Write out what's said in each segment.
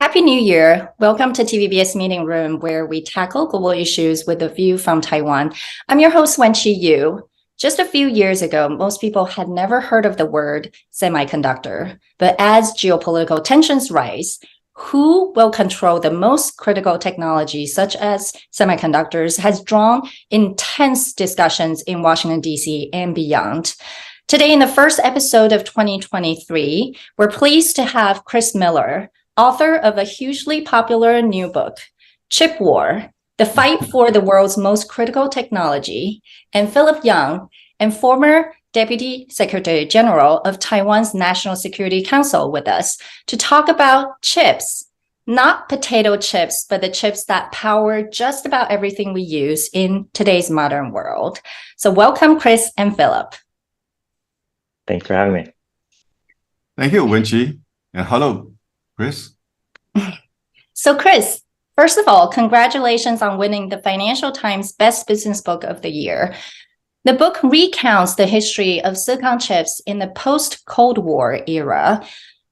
Happy New Year. Welcome to TVBS Meeting Room, where we tackle global issues with a view from Taiwan. I'm your host, Wenqi Yu. Just a few years ago, most people had never heard of the word semiconductor. But as geopolitical tensions rise, who will control the most critical technology, such as semiconductors, has drawn intense discussions in Washington, D.C. and beyond. Today, in the first episode of 2023, we're pleased to have Chris Miller, author of a hugely popular new book, Chip War, The Fight for the World's Most Critical Technology, and Philip Yang, and former Deputy Secretary General of Taiwan's National Security Council with us to talk about chips, not potato chips, but the chips that power just about everything we use in today's modern world. So welcome, Chris and Philip. Thanks for having me. Thank you, Wenqi. And hello, Chris. So Chris, first of all, congratulations on winning the Financial Times Best Business Book of the Year. The book recounts the history of silicon chips in the post-Cold War era.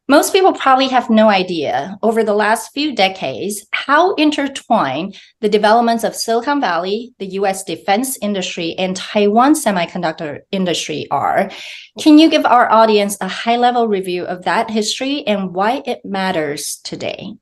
Most people probably have no idea, over the last few decades, how intertwined the developments of Silicon Valley, the US defense industry, and Taiwan semiconductor industry are. Can you give our audience a high-level review of that history and why it matters today?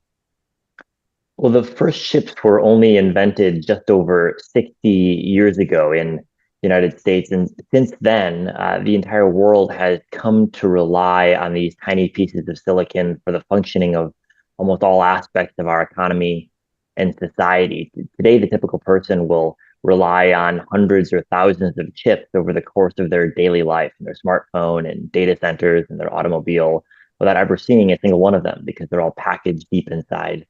Well, the first chips were only invented just over 60 years ago in the United States. And since then, the entire world has come to rely on these tiny pieces of silicon for the functioning of almost all aspects of our economy and society. Today, the typical person will rely on hundreds or thousands of chips over the course of their daily life, in their smartphone and data centers and their automobile, without ever seeing a single one of them because they're all packaged deep inside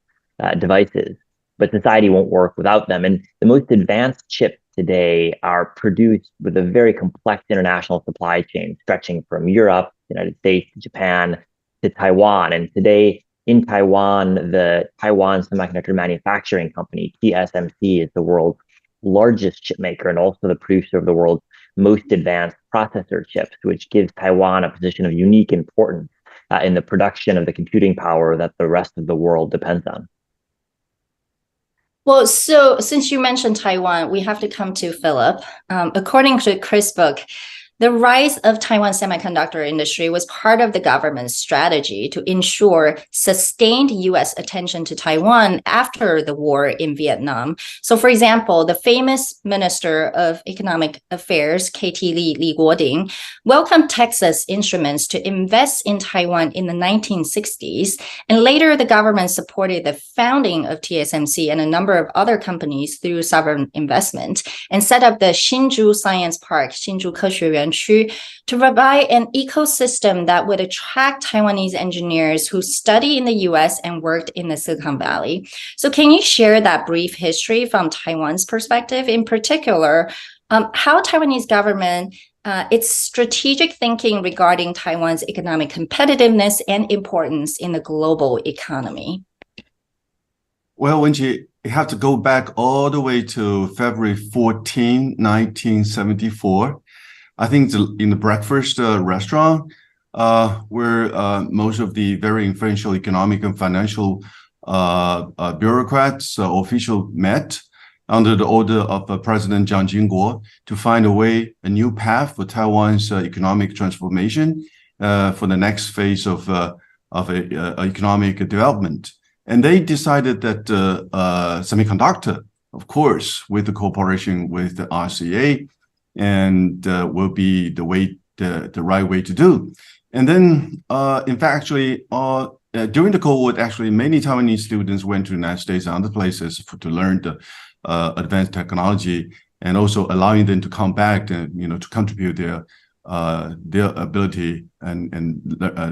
devices. But society won't work without them. And the most advanced chips today are produced with a very complex international supply chain stretching from Europe, the United States, Japan, to Taiwan. And today in Taiwan, the Taiwan Semiconductor Manufacturing Company, TSMC, is the world's largest chip maker and also the producer of the world's most advanced processor chips, which gives Taiwan a position of unique importance in the production of the computing power that the rest of the world depends on. Well, so since you mentioned Taiwan, we have to come to Philip. According to Chris' book, the rise of Taiwan's semiconductor industry was part of the government's strategy to ensure sustained U.S. attention to Taiwan after the war in Vietnam. So, for example, the famous Minister of Economic Affairs, KT Lee Guoding, welcomed Texas Instruments to invest in Taiwan in the 1960s. And later, the government supported the founding of TSMC and a number of other companies through sovereign investment and set up the Hsinchu Science Park, Hsinchu 科学园区, to provide an ecosystem that would attract Taiwanese engineers who study in the US and worked in the Silicon Valley. So can you share that brief history from Taiwan's perspective, in particular, how Taiwanese government, its strategic thinking regarding Taiwan's economic competitiveness and importance in the global economy? Well, Wenqi, you have to go back all the way to February 14, 1974. I think in the breakfast restaurant, where most of the very influential economic and financial bureaucrats officials met under the order of President Jiang Jingguo to find a new path for Taiwan's economic transformation for the next phase of economic development. And they decided that semiconductor, of course, with the cooperation with the RCA, and will be the right way to do. And then, in fact, actually, during the Cold War, actually, many Taiwanese students went to the United States and other places to learn the advanced technology, and also allowing them to come back and to contribute their ability and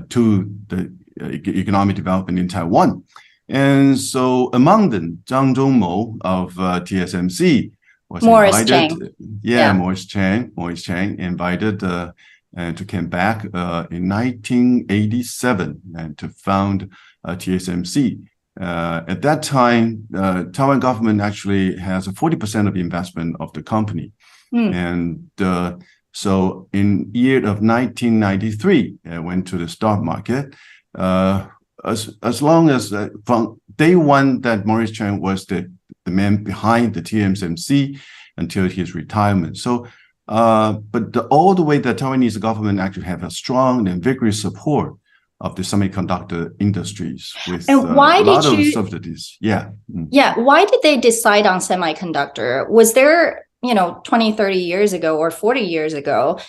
to the economic development in Taiwan. And so, among them, Zhang Zhongmo of TSMC. Morris Chang. Morris Chang invited to come back in 1987 and to found TSMC. At that time, Taiwan government actually has a 40% of the investment of the company. And so in year of 1993, I went to the stock market. as long as from day one that Maurice Chan was the man behind the TSMC until his retirement. So, but all the way the Taiwanese government actually have a strong and vigorous support of the semiconductor industries with and why a lot did of you, subsidies. Yeah. Yeah. Why did they decide on semiconductor? Was there, 20, 30 years ago or 40 years ago,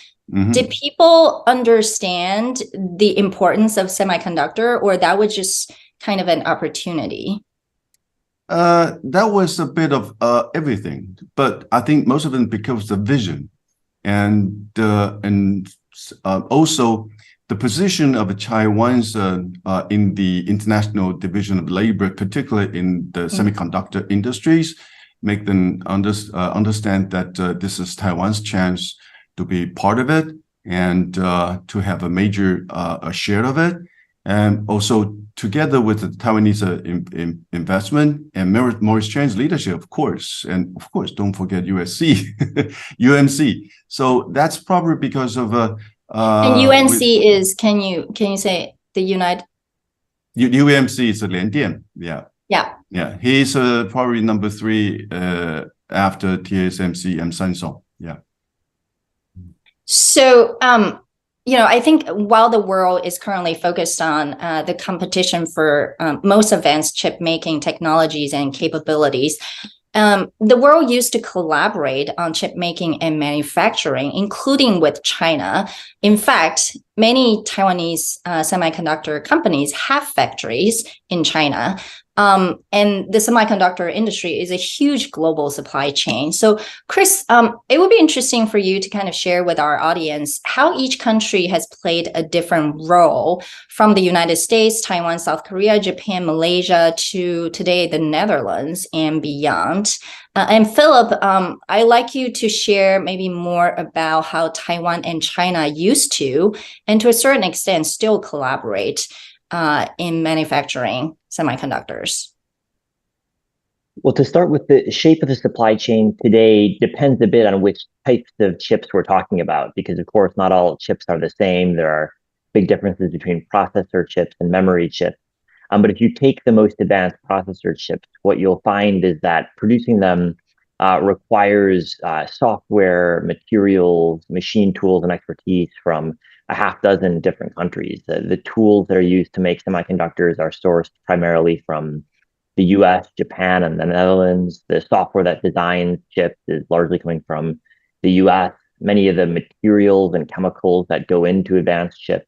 did people understand the importance of semiconductor, or that was just kind of an opportunity? That was a bit of everything, but I think most of them because the vision and also the position of Taiwan's in the International Division of Labor, particularly in the semiconductor industries, make them understand that this is Taiwan's chance to be part of it and to have a major share of it. And also together with the Taiwanese investment and Maurice Chan's leadership, of course, and of course, don't forget UMC. So that's probably because of and UNC is, can you say the UMC is a Liandian, yeah. He's probably number 3 after TSMC and Samsung. Yeah. So, I think while the world is currently focused on the competition for most advanced chip making technologies and capabilities, the world used to collaborate on chip making and manufacturing, including with China. In fact, many Taiwanese semiconductor companies have factories in China. And the semiconductor industry is a huge global supply chain. So, Chris, it would be interesting for you to kind of share with our audience how each country has played a different role, from the United States, Taiwan, South Korea, Japan, Malaysia, to today the Netherlands and beyond. And Philip, I'd like you to share maybe more about how Taiwan and China used to, and to a certain extent, still collaborate in manufacturing semiconductors. Well, to start with, the shape of the supply chain today depends a bit on which types of chips we're talking about, because of course, not all chips are the same. There are big differences between processor chips and memory chips. But if you take the most advanced processor chips, what you'll find is that producing them requires software, materials, machine tools, and expertise from a half dozen different countries. The tools that are used to make semiconductors are sourced primarily from the US, Japan, and the Netherlands. The software that designs chips is largely coming from the US. Many of the materials and chemicals that go into advanced chips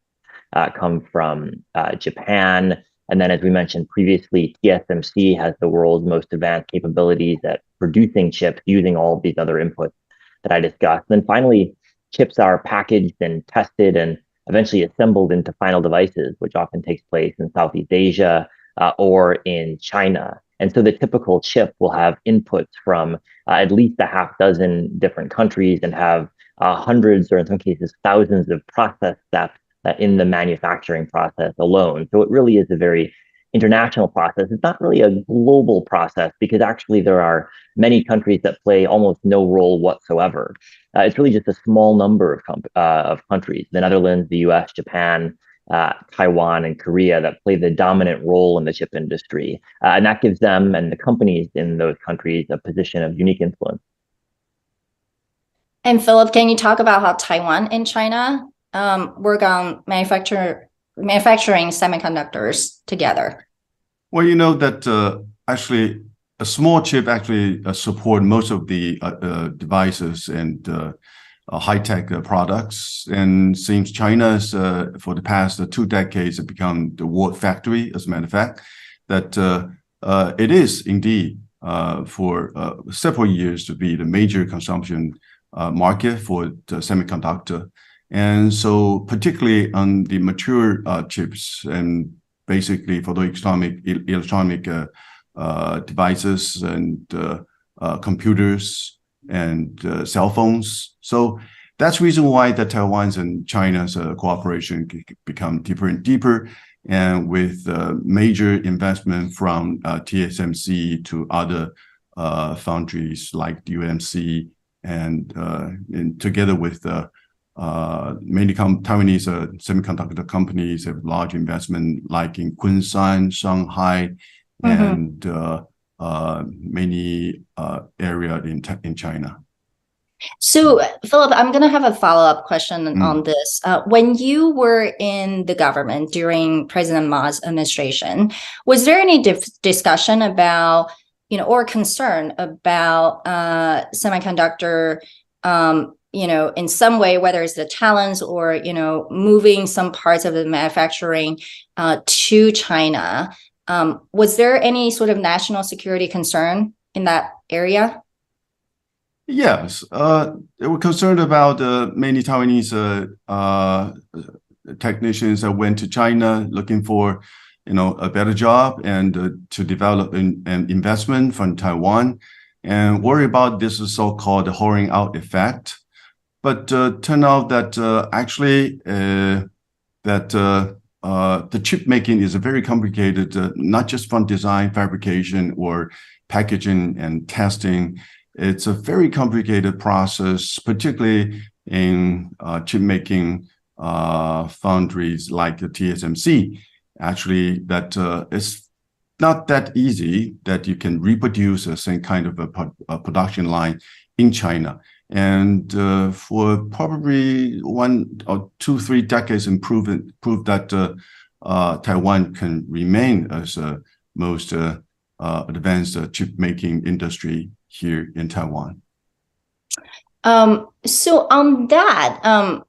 come from Japan. And then, as we mentioned previously, TSMC has the world's most advanced capabilities at producing chips using all of these other inputs that I discussed. And then finally, chips are packaged and tested and eventually assembled into final devices, which often takes place in Southeast Asia or in China. And so the typical chip will have inputs from at least a half dozen different countries and have hundreds, or in some cases, thousands of process steps in the manufacturing process alone. So it really is a very international process. It's not really a global process, because actually there are many countries that play almost no role whatsoever. It's really just a small number of countries, the Netherlands, the US, Japan, Taiwan, and Korea, that play the dominant role in the chip industry. And that gives them and the companies in those countries a position of unique influence. And Philip, can you talk about how Taiwan and China work on manufacturing semiconductors together? Well, you know that actually a small chip actually support most of the devices and high-tech products. And since China's for the past 2 decades have become the world factory, as a matter of fact, that it is indeed for several years to be the major consumption market for the semiconductor. And so particularly on the mature chips, and basically for the electronic devices and computers and cell phones. So that's the reason why the Taiwan's and China's cooperation become deeper and deeper, and with major investment from TSMC to other foundries like UMC, and together with many Taiwanese semiconductor companies have large investment, like in Kunshan, Shanghai, and many area in China. So, Philip, I'm going to have a follow-up question on this. When you were in the government during President Ma's administration, was there any discussion about, or concern about semiconductor, in some way, whether it's the talents or, moving some parts of the manufacturing to China? Was there any sort of national security concern in that area? Yes, they were concerned about many Taiwanese technicians that went to China looking for, a better job and to develop an investment from Taiwan, and worry about this so-called whoring out effect. But turned out that actually the chip making is a very complicated, not just from design, fabrication, or packaging and testing. It's a very complicated process, particularly in chip making foundries like the TSMC. Actually, that it's not that easy that you can reproduce the same kind of a production line in China. And for probably 1 or 2, 3 decades, proved that Taiwan can remain as the most advanced chip making industry here in Taiwan. So on that,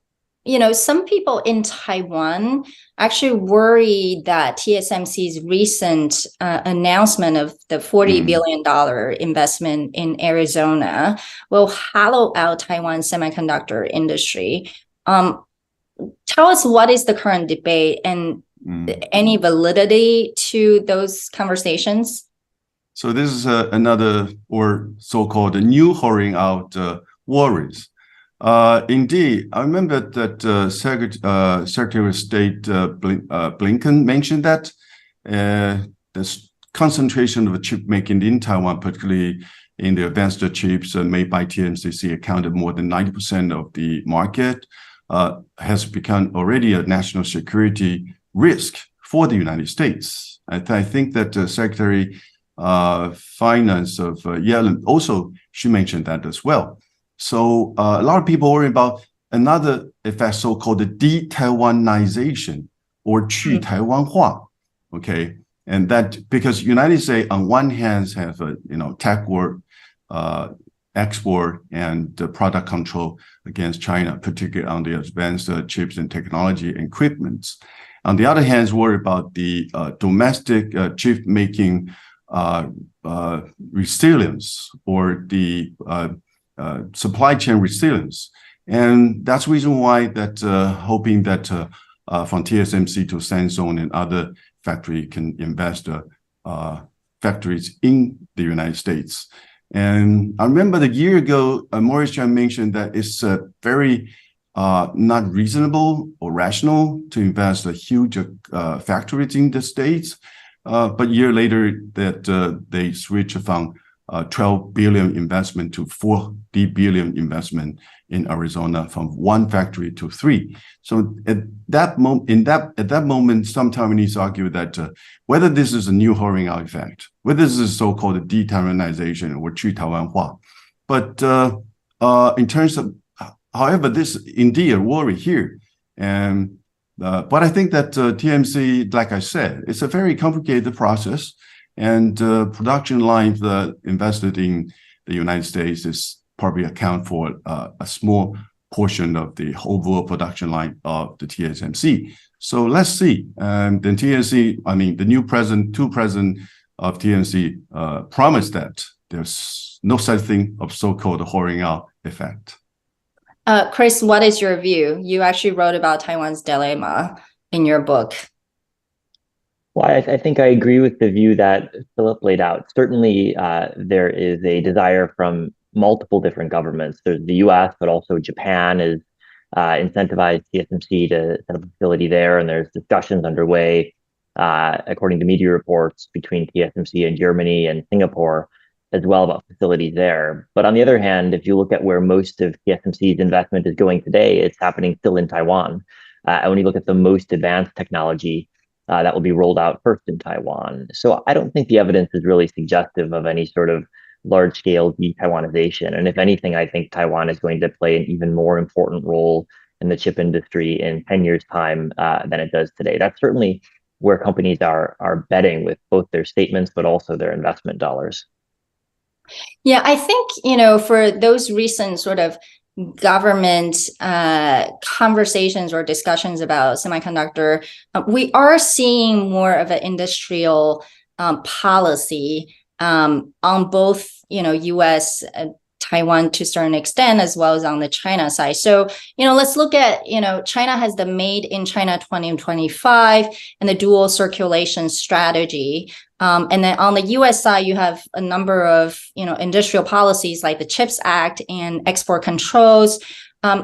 some people in Taiwan actually worry that TSMC's recent announcement of the $40 billion investment in Arizona will hollow out Taiwan's semiconductor industry. Tell us what is the current debate and any validity to those conversations? So this is another, or so-called new whoring out worries. Indeed, I remember that Secretary of State Blinken mentioned that this concentration of chip making in Taiwan, particularly in the advanced chips made by TSMC, accounted more than 90% of the market, has become already a national security risk for the United States. I think that Secretary Finance of Yellen also, she mentioned that as well. So a lot of people worry about another effect, so-called the de-Taiwanization or 去台湾化. Okay, and that because United States on one hand have a tech war, export and product control against China, particularly on the advanced chips and technology equipment. On the other hand, worry about the domestic chip making resilience or the supply chain resilience. And that's the reason why that hoping that from TSMC to Samsung and other factory can invest factories in the United States. And I remember a year ago, Maurice Chan mentioned that it's very not reasonable or rational to invest a huge factories in the States. But a year later, that they switched from 12 billion investment to 40 billion investment in Arizona, from 1 factory to 3. So at that moment, some Taiwanese argue that whether this is a new whoring out effect, whether this is so-called de-Taiwanization or 去台湾化, but in terms of, however, this is indeed a worry here. And but I think that TMC, like I said, it's a very complicated process, and production lines invested in the United States is probably account for a small portion of the overall production line of the TSMC. So let's see. And then TSMC, I mean, the new two president of TSMC promised that there's no such thing of so-called whoring out effect. Chris, what is your view? You actually wrote about Taiwan's dilemma in your book. Well, I think I agree with the view that Philip laid out. Certainly, there is a desire from multiple different governments. There's the U.S., but also Japan is incentivized TSMC to set up a facility there, and there's discussions underway, according to media reports, between TSMC and Germany and Singapore as well about facilities there. But on the other hand, if you look at where most of TSMC's investment is going today, it's happening still in Taiwan. And when you look at the most advanced technology, that will be rolled out first in Taiwan. So I don't think the evidence is really suggestive of any sort of large-scale de-Taiwanization. And if anything, I think Taiwan is going to play an even more important role in the chip industry in 10 years' time than it does today. That's certainly where companies are betting with both their statements, but also their investment dollars. Yeah, I think, for those recent sort of government conversations or discussions about semiconductor, we are seeing more of an industrial policy on both, U.S. Taiwan to a certain extent, as well as on the China side. So, let's look at, China has the Made in China 2025 and the dual circulation strategy. And then on the U.S. side, you have a number of, industrial policies like the CHIPS Act and export controls.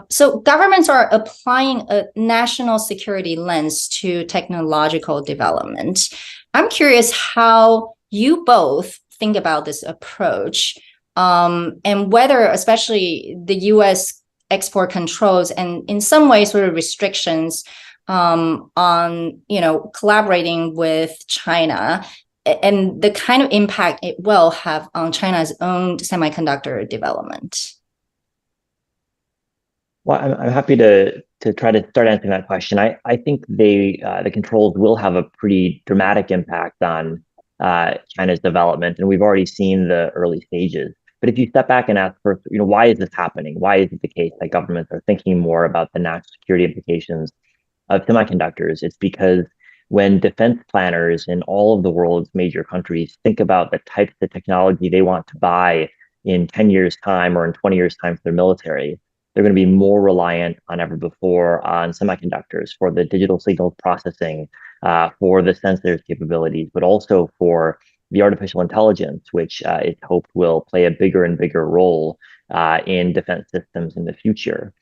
So governments are applying a national security lens to technological development. I'm curious how you both think about this approach. And whether, especially the U.S. export controls and in some ways sort of restrictions on, collaborating with China and the kind of impact it will have on China's own semiconductor development. Well, I'm happy to try to start answering that question. I think the controls will have a pretty dramatic impact on China's development, and we've already seen the early stages. But if you step back and ask first, why is this happening? Why is it the case that governments are thinking more about the national security implications of semiconductors? It's because when defense planners in all of the world's major countries think about the types of technology they want to buy in 10 years' time or in 20 years' time for their military, they're going to be more reliant than ever before on semiconductors for the digital signal processing, for the sensors capabilities, but also for the artificial intelligence, which it's hoped will play a bigger and bigger role in defense systems in the future.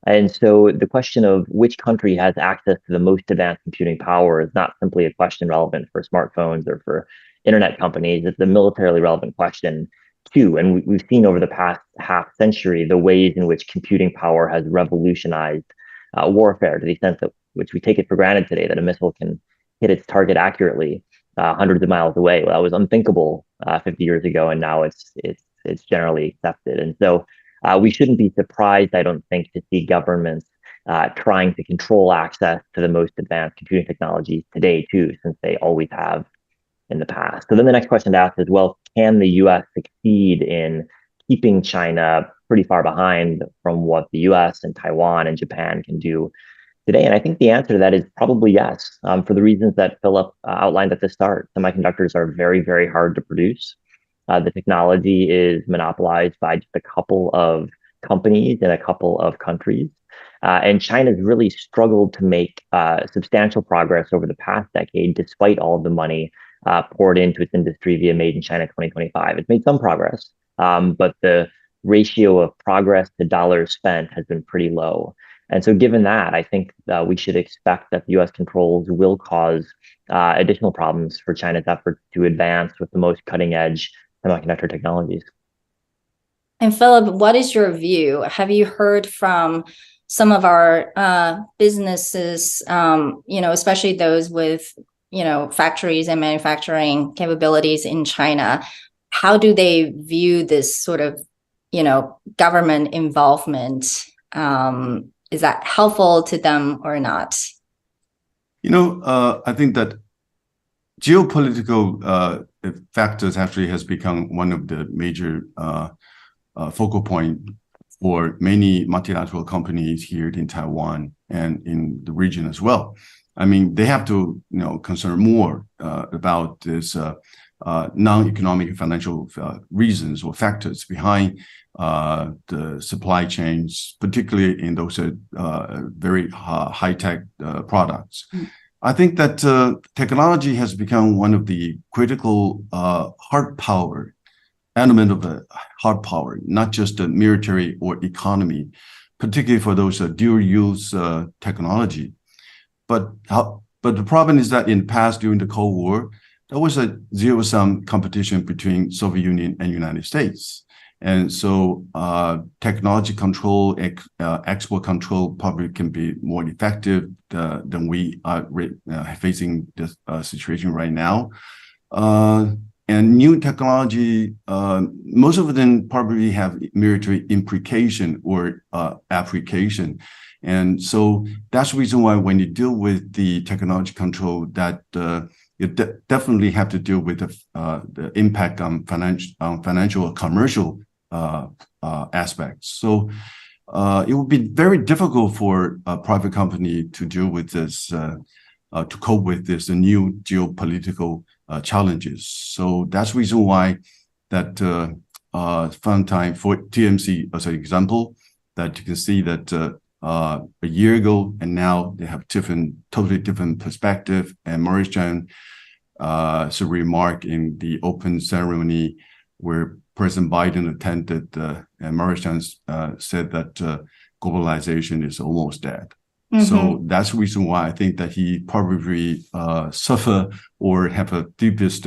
And so the question of which country has access to the most advanced computing power is not simply a question relevant for smartphones or for internet companies. It's a militarily relevant question too. And we've seen over the past half century the ways in which computing power has revolutionized warfare, to the extent that which we take it for granted today that a missile can hit its target accurately hundreds of miles away. Well, that was unthinkable 50 years ago, and now it's generally accepted. And so we shouldn't be surprised, I don't think, to see governments trying to control access to the most advanced computing technologies today too, since they always have in the past. So then the next question to ask is, well, can the U.S. succeed in keeping China pretty far behind from what the U.S. and Taiwan and Japan can do today? And I think the answer to that is probably yes, for the reasons that Philip outlined at the start. Semiconductors are very, very hard to produce. The technology is monopolized by just a couple of companies in a couple of countries. And China's really struggled to make substantial progress over the past decade, despite all of the money poured into its industry via Made in China 2025. It's made some progress, but the ratio of progress to dollars spent has been pretty low. And so given that, I think we should expect that the U.S. controls will cause additional problems for China's efforts to advance with the most cutting edge semiconductor technologies. And Philip, what is your view? Have you heard from some of our businesses, especially those with, factories and manufacturing capabilities in China? How do they view this sort of, government involvement? Is that helpful to them or not? I think that geopolitical factors actually has become one of the major focal point for many multilateral companies here in Taiwan and in the region as well. I mean, they have to, concern more about this non-economic and financial reasons or factors behind the supply chains, particularly in those very high-tech products. I think that technology has become one of the critical hard power element of the hard power, not just the military or economy, particularly for those dual-use technology. But the problem is that in the past, during the Cold War, there was a zero-sum competition between Soviet Union and United States. And so technology control, export control probably can be more effective than we are facing this situation right now. And new technology, most of them probably have military implication or application. And so that's the reason why when you deal with the technology control, that you definitely have to deal with the impact on financial or commercial aspects. So it would be very difficult for a private company to deal with this, to cope with this new geopolitical challenges. So that's the reason why that Funtime for TMC as an example, that you can see that a year ago and now they have totally different perspective. And Maurice Chan remark in the open ceremony where President Biden attended, and Maurice Chan said that globalization is almost dead. Mm-hmm. So that's the reason why I think that he probably suffer or have a deepest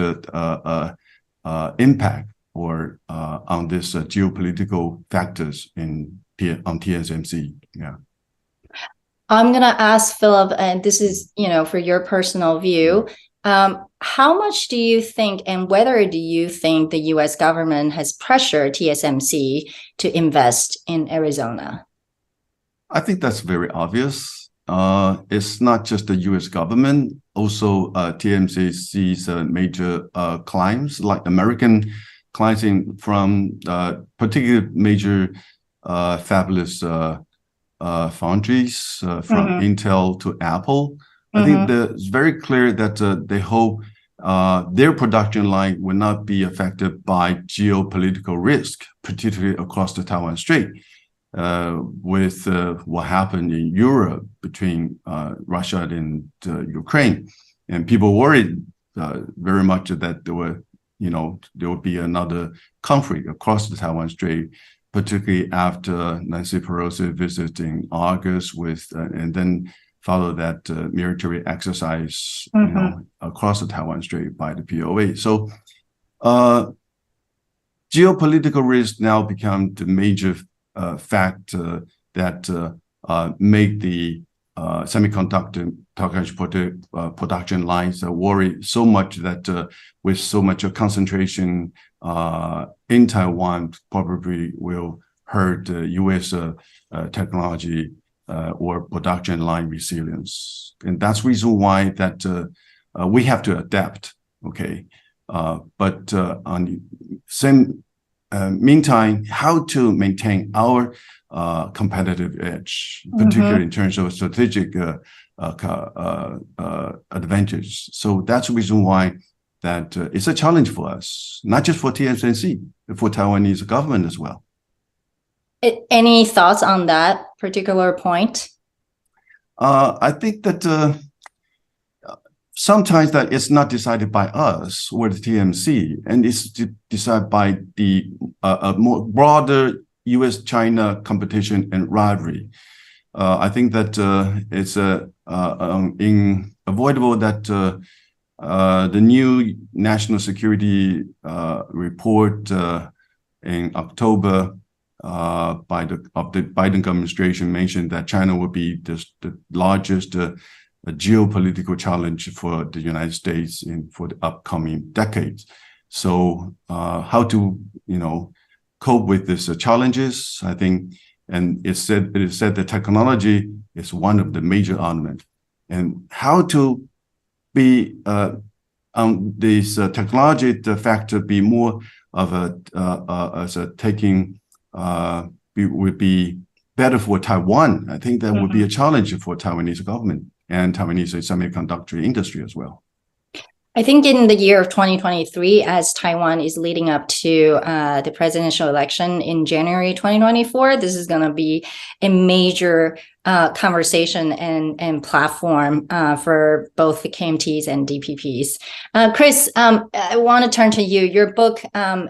impact or on this geopolitical factors on TSMC. Yeah. I'm gonna ask Philip, and this is, for your personal view. How much do you think, and whether do you think the U.S. government has pressured TSMC to invest in Arizona? I think that's very obvious. It's not just the U.S. government. Also, TSMC sees major clients, like American clients from particularly major fabless foundries, from Intel to Apple. I think it's very clear that they hope their production line will not be affected by geopolitical risk, particularly across the Taiwan Strait, with what happened in Europe between Russia and Ukraine. And people worried very much that there would be another conflict across the Taiwan Strait, particularly after Nancy Pelosi visit in August and then follow that military exercise across the Taiwan Strait by the POA. So geopolitical risk now become the major factor that make the semiconductor production lines worry so much that with so much concentration in Taiwan probably will hurt U.S. Technology or production line resilience. And that's the reason why that we have to adapt, okay? But on the same meantime, how to maintain our competitive edge, particularly in terms of strategic advantage. So that's the reason why that it's a challenge for us, not just for TSMC, but for Taiwanese government as well. Any thoughts on that particular point? I think that sometimes that it's not decided by us or the TMC, and it's decided by the more broader U.S.-China competition and rivalry. I think that it's unavoidable that the new national security report in October by the Biden administration mentioned that China will be the largest geopolitical challenge for the United States for the upcoming decades. So how to cope with these challenges, I think, and it is said that technology is one of the major elements, and how to be on this technology, the factor be more of would be better for Taiwan. I think that would be a challenge for Taiwanese government and Taiwanese semiconductor industry as well. I think in the year of 2023, as Taiwan is leading up to the presidential election in January 2024, this is going to be a major conversation and platform for both the KMTs and DPPs. Chris, I want to turn to you. Your book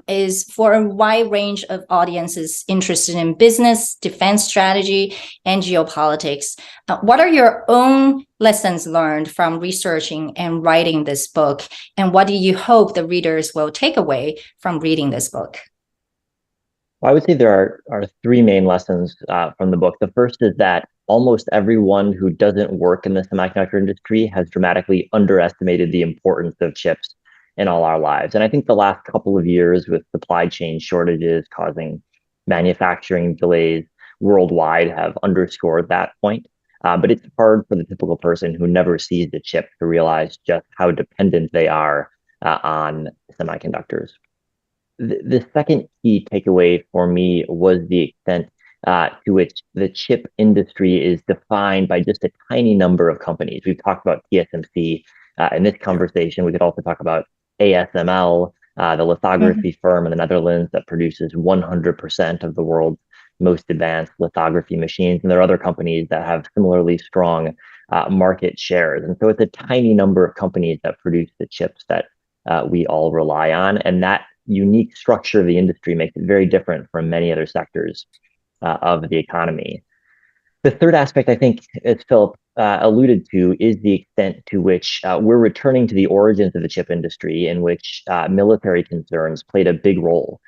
is for a wide range of audiences interested in business, defense strategy, and geopolitics. What are your own lessons learned from researching and writing this book? And what do you hope the readers will take away from reading this book? Well, I would say there are three main lessons from the book. The first is that almost everyone who doesn't work in the semiconductor industry has dramatically underestimated the importance of chips in all our lives. And I think the last couple of years with supply chain shortages causing manufacturing delays worldwide have underscored that point. But it's hard for the typical person who never sees the chip to realize just how dependent they are on semiconductors. The second key takeaway for me was the extent to which the chip industry is defined by just a tiny number of companies. We've talked about TSMC in this conversation. We could also talk about ASML, the lithography firm in the Netherlands that produces 100% of the world's most advanced lithography machines. And there are other companies that have similarly strong market shares. And so it's a tiny number of companies that produce the chips that we all rely on. And that unique structure of the industry makes it very different from many other sectors of the economy. The third aspect, I think, as Philip alluded to, is the extent to which we're returning to the origins of the chip industry, in which military concerns played a big role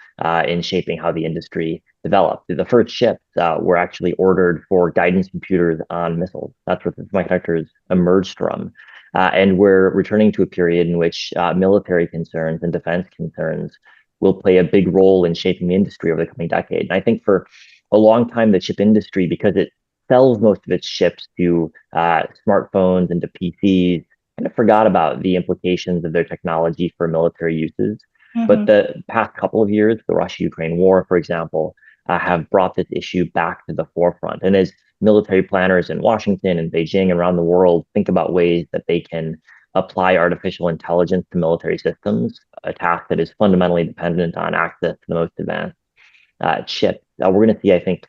in shaping how the industry developed. The first chips were actually ordered for guidance computers on missiles. That's where the semiconductors emerged from. And we're returning to a period in which military concerns and defense concerns will play a big role in shaping the industry over the coming decade. And I think for a long time, the chip industry, because it sells most of its chips to smartphones and to PCs, kind of forgot about the implications of their technology for military uses. Mm-hmm. But the past couple of years, the Russia-Ukraine war, for example, have brought this issue back to the forefront. And as military planners in Washington and Beijing and around the world think about ways that they can apply artificial intelligence to military systems, a task that is fundamentally dependent on access to the most advanced chips, we're going to see, I think,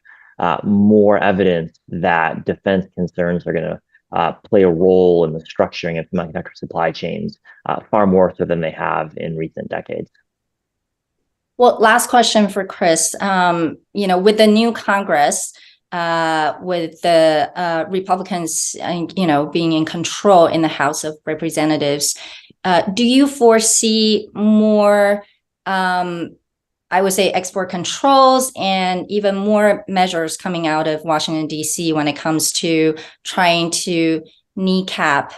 more evidence that defense concerns are going to play a role in the structuring of semiconductor supply chains far more so than they have in recent decades. Well, last question for Chris. With the new Congress, with the Republicans, being in control in the House of Representatives, do you foresee more, I would say, export controls and even more measures coming out of Washington, D.C. when it comes to trying to kneecap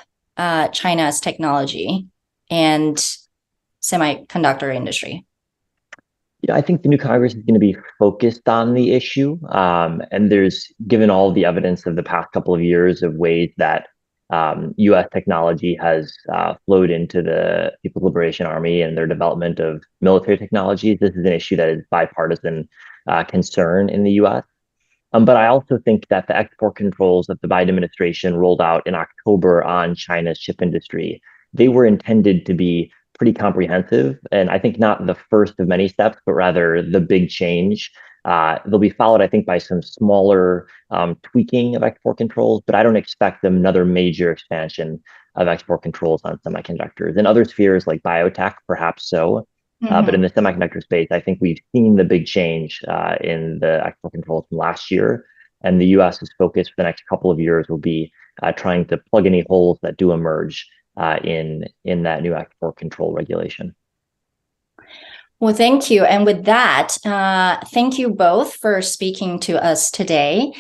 China's technology and semiconductor industry? Yeah, I think the new Congress is going to be focused on the issue. And there's, given all the evidence of the past couple of years of ways that U.S. technology has flowed into the People's Liberation Army and their development of military technologies, this is an issue that is bipartisan concern in the U.S. But I also think that the export controls that the Biden administration rolled out in October on China's chip industry, they were intended to be pretty comprehensive, and I think not the first of many steps, but rather the big change. They'll be followed, I think, by some smaller tweaking of export controls, but I don't expect another major expansion of export controls on semiconductors. In other spheres like biotech, perhaps so, but in the semiconductor space, I think we've seen the big change in the export controls from last year, and the U.S.'s focus for the next couple of years will be trying to plug any holes that do emerge in that new export control regulation. Well, thank you. And with that, thank you both for speaking to us today.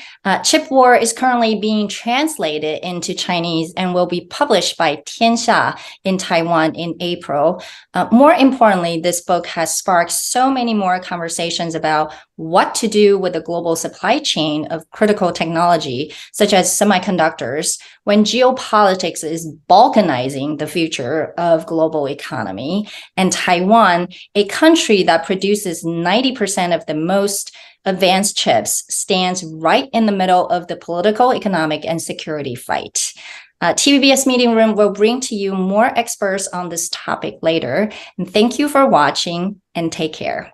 Chip War is currently being translated into Chinese and will be published by Tianxia in Taiwan in April. More importantly, this book has sparked so many more conversations about what to do with the global supply chain of critical technology, such as semiconductors, when geopolitics is balkanizing the future of global economy. And Taiwan, a country that produces 90% of the most advanced chips, stands right in the middle of the political, economic, and security fight. TVBS Meeting Room will bring to you more experts on this topic later. And thank you for watching, and take care.